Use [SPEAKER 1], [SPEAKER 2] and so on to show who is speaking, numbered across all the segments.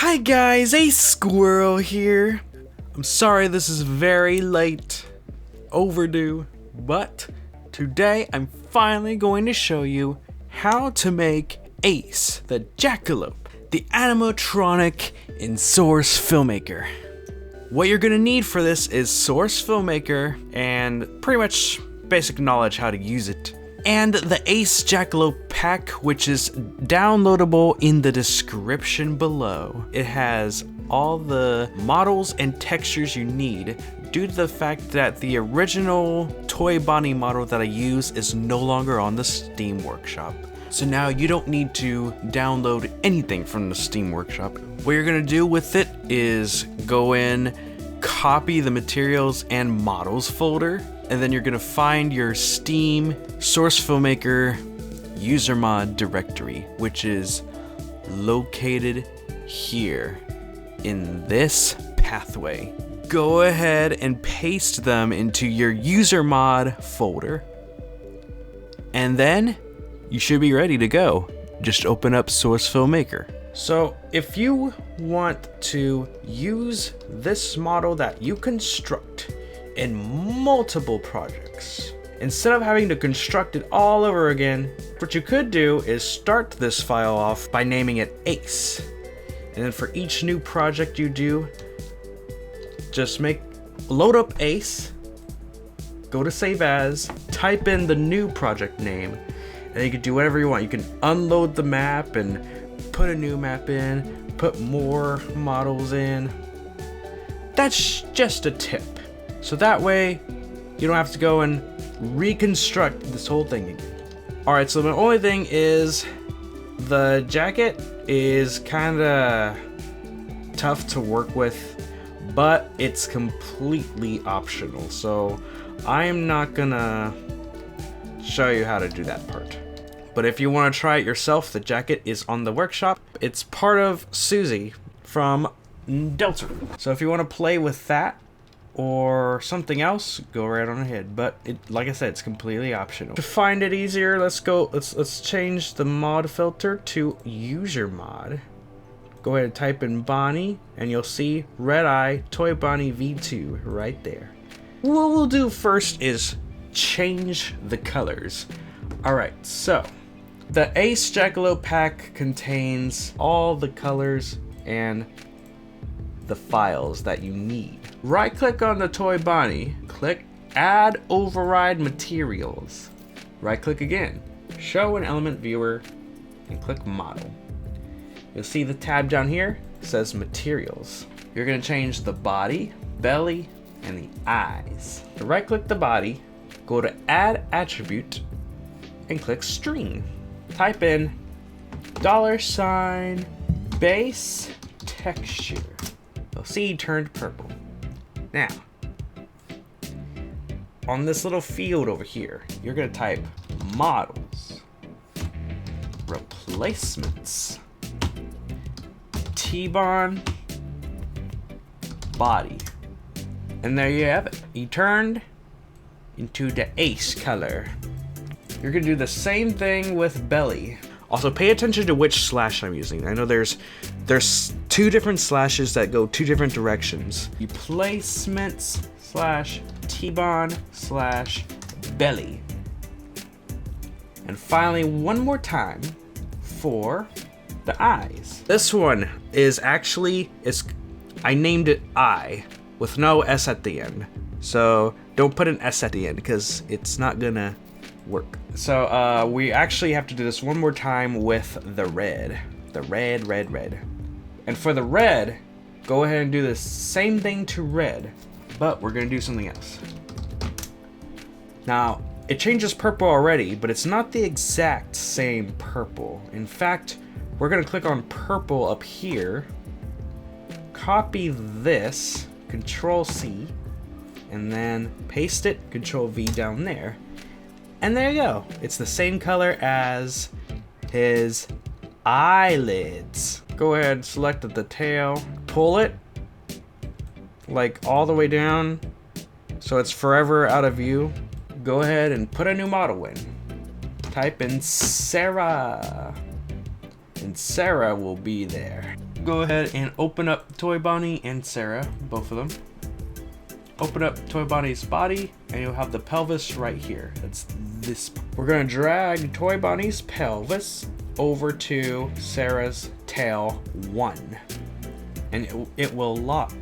[SPEAKER 1] Hi guys, a squirrel here. I'm sorry this is very late, overdue, but today I'm finally going to show you how to make Ace, the Jackalope, the animatronic in Source Filmmaker. What you're gonna need for this is Source Filmmaker and pretty much basic knowledge how to use it. And the Ace Jackalope pack, which is downloadable in the description below. It has all the models and textures you need due to the fact that the original Toy Bonnie model that I use is no longer on the Steam Workshop. So now you don't need to download anything from the Steam Workshop. What you're gonna do with it is go in, copy the materials and models folder, and then you're gonna find your Steam Source Filmmaker user mod directory, which is located here in this pathway. Go ahead and paste them into your user mod folder, and then you should be ready to go. Just open up Source Filmmaker. So if you want to use this model that you construct in multiple projects, instead of having to construct it all over again, what you could do is start this file off by naming it Ace. And then for each new project you do, just load up Ace, go to Save As, type in the new project name, and you can do whatever you want. You can unload the map and put a new map in, put more models in. That's just a tip. So that way, you don't have to go and reconstruct this whole thing again. Alright, so the only thing is, the jacket is kinda tough to work with, but it's completely optional. So I'm not gonna show you how to do that part. But if you want to try it yourself, the jacket is on the workshop. It's part of Susie from Delta. So if you want to play with that or something else, go right on ahead. But like I said, it's completely optional. To find it easier, let's change the mod filter to user mod. Go ahead and type in Bonnie, and you'll see Red Eye Toy Bonnie V2 right there. What we'll do first is change the colors. Alright, so the Ace Jackalope pack contains all the colors and the files that you need. Right click on the Toy Bonnie, click Add Override Materials. Right click again, Show an Element Viewer, and click Model. You'll see the tab down here says Materials. You're going to change the body, belly, and the eyes. Right click the body, go to Add Attribute, and click String. Type in $base texture. You'll see it turned purple. Now, on this little field over here, you're gonna type models, replacements, T-Bond, body. And there you have it. You turned into the Ace color. You're gonna do the same thing with belly. Also, pay attention to which slash I'm using. I know there's two different slashes that go two different directions. Replacements / T-Bond / belly. And finally, one more time for the eyes. This one is actually, I named it I with no S at the end. So don't put an S at the end because it's not gonna work. So we actually have to do this one more time with the red. The red. And for the red, go ahead and do the same thing to red, but we're gonna do something else. Now, it changes purple already, but it's not the exact same purple. In fact, we're gonna click on purple up here, copy this, Control C, and then paste it, Control V down there. And there you go. It's the same color as his eyelids. Go ahead and select the tail, pull it like all the way down so it's forever out of view. Go ahead and put a new model in. Type in Sara, and Sara will be there. go ahead and open up Toy Bonnie and Sara, both of them. Open up Toy Bonnie's body, and you'll have the pelvis right here. That's this. We're gonna drag Toy Bonnie's pelvis over to Sara's tail 1, and it will lock.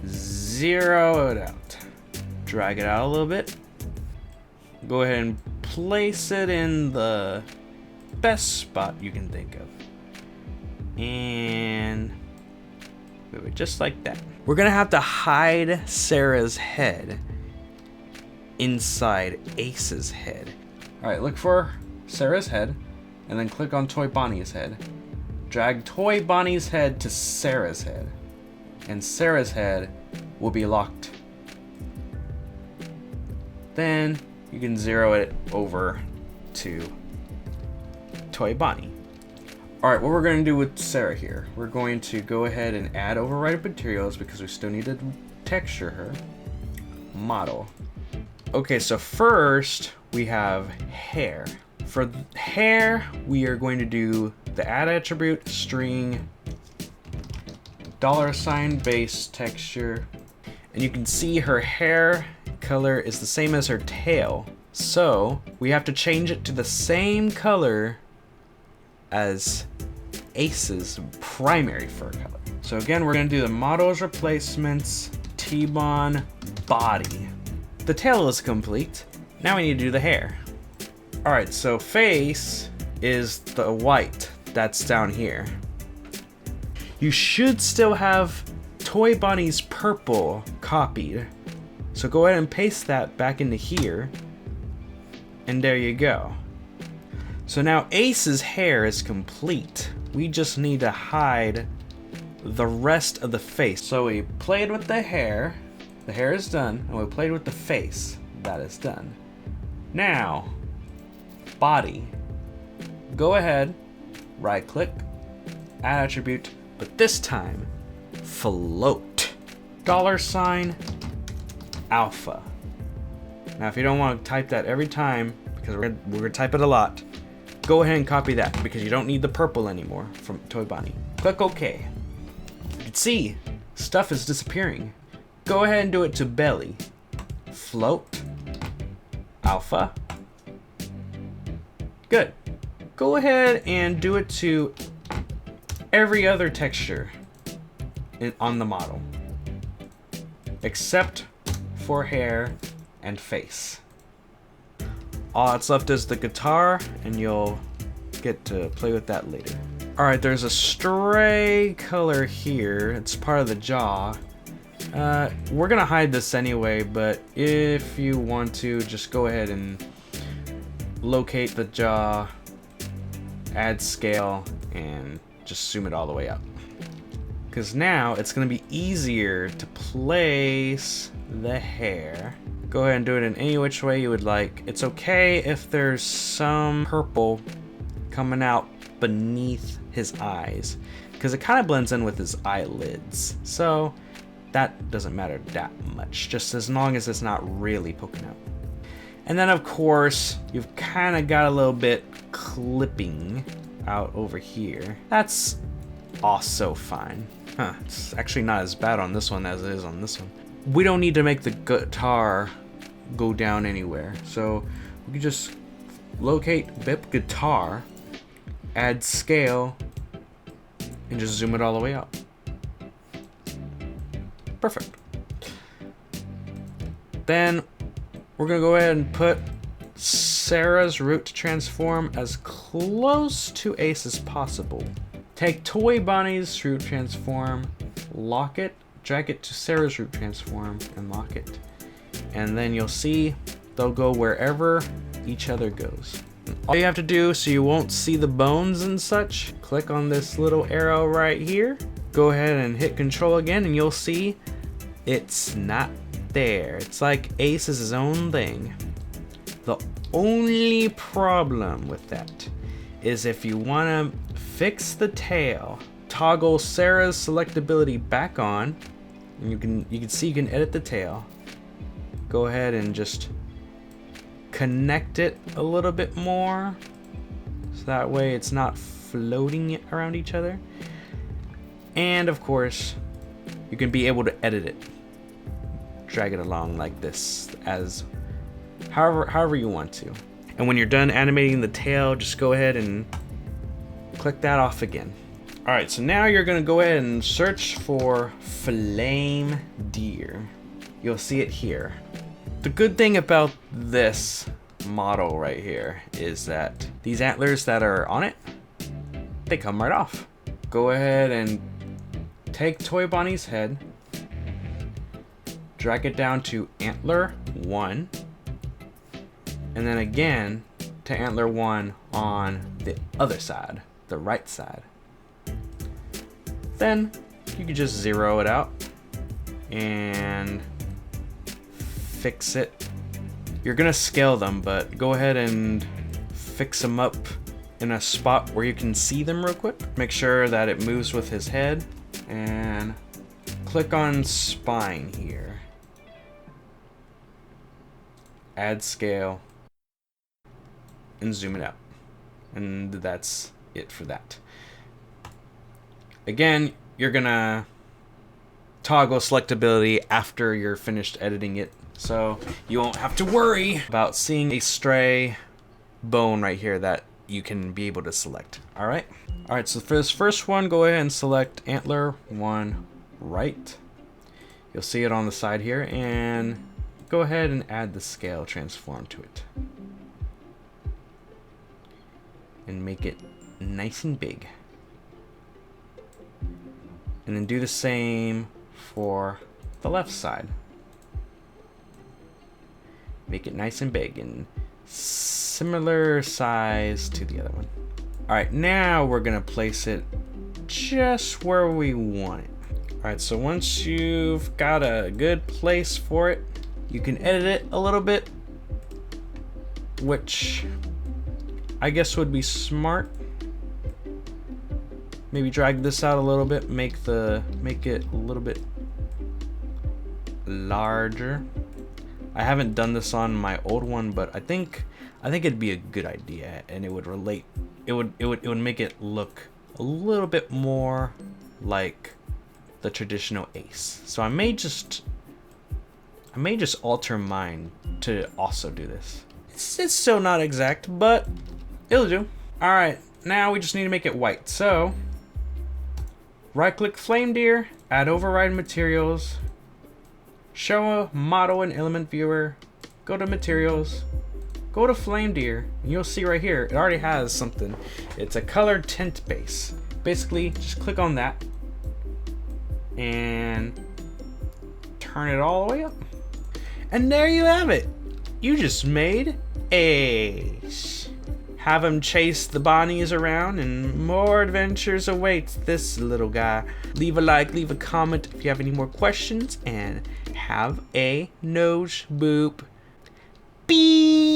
[SPEAKER 1] Zero it out. Drag it out a little bit. Go ahead and place it in the best spot you can think of. And move it just like that. We're gonna have to hide Sara's head inside Ace's head. All right, look for Sara's head and then click on Toy Bonnie's head. Drag Toy Bonnie's head to Sara's head, and Sara's head will be locked. Then you can zero it over to Toy Bonnie. All right, what we're going to do with Sara here, we're going to go ahead and add override materials because we still need to texture her. Model. Okay, so first we have hair. For hair, we are going to do the add attribute string $base texture, and you can see her hair color is the same as her tail. So we have to change it to the same color as Ace's primary fur color. So again, we're gonna do the models replacements, T-Bon, body. The tail is complete. Now we need to do the hair. All right, so face is the white that's down here. You should still have Toy Bonnie's purple copied. So go ahead and paste that back into here. And there you go. So now Ace's hair is complete. We just need to hide the rest of the face. So we played with the hair is done, and we played with the face, that is done. Now, body. Go ahead, right click, add attribute, but this time, float. $alpha. Now if you don't want to type that every time, because we're gonna type it a lot, go ahead and copy that because you don't need the purple anymore from Toy Bonnie. Click OK. You can see stuff is disappearing. Go ahead and do it to belly. Float. Alpha. Good. Go ahead and do it to every other texture on the model, except for hair and face. All that's left is the guitar, and you'll get to play with that later. All right, there's a stray color here. It's part of the jaw. We're gonna hide this anyway, but if you want to, just go ahead and locate the jaw, add scale, and just zoom it all the way up. Because now it's gonna be easier to place the hair. Go ahead and do it in any which way you would like. It's okay if there's some purple coming out beneath his eyes, because it kind of blends in with his eyelids. So that doesn't matter that much, just as long as it's not really poking out. And then of course, you've kind of got a little bit clipping out over here. That's also fine. It's actually not as bad on this one as it is on this one. We don't need to make the guitar go down anywhere. So we can just locate BIP guitar, add scale, and just zoom it all the way up. Perfect. Then we're gonna go ahead and put Sara's root to transform as close to Ace as possible. Take Toy Bonnie's root transform, lock it, drag it to Sara's root transform, and lock it. And then you'll see they'll go wherever each other goes. All you have to do, so you won't see the bones and such, click on this little arrow right here, go ahead and hit Control again, and you'll see it's not there. It's like Ace is his own thing. The only problem with that is if you want to fix the tail, toggle Sara's selectability back on, and you can see you can edit the tail. Go ahead and just connect it a little bit more, so that way it's not floating around each other. And of course, you can be able to edit it. Drag it along like this, as however you want to. And when you're done animating the tail, just go ahead and click that off again. All right, so now you're gonna go ahead and search for FlameDeer. You'll see it here. The good thing about this model right here is that these antlers that are on it, they come right off. Go ahead and take Toy Bonnie's head, drag it down to Antler 1, and then again to Antler 1 on the other side, the right side. Then you can just zero it out and fix it. You're gonna scale them, but go ahead and fix them up in a spot where you can see them real quick. Make sure that it moves with his head and click on spine here. Add scale and zoom it out. And that's it for that. Again, you're gonna toggle selectability after you're finished editing it, so you won't have to worry about seeing a stray bone right here that you can be able to select. All right, so for this first one, go ahead and select Antler 1 right. You'll see it on the side here, and go ahead and add the scale transform to it and make it nice and big. And then do the same for the left side. Make it nice and big and similar size to the other one. All right, now we're gonna place it just where we want it. All right, so once you've got a good place for it, you can edit it a little bit, which I guess would be smart. Maybe drag this out a little bit, make it a little bit larger. I haven't done this on my old one, but I think it'd be a good idea, and it would relate. It would make it look a little bit more like the traditional ace. So I may just alter mine to also do this. It's still not exact, but it'll do. All right, now we just need to make it white. So right-click FlameDeer, add override materials, show a model and element viewer, go to materials, go to FlameDeer, and you'll see right here, it already has something. It's a colored tint base. Basically, just click on that and turn it all the way up. And there you have it. You just made Ace. Have him chase the Bonnies around, and more adventures await this little guy. Leave a like, leave a comment if you have any more questions, and have a nose boop. Beep.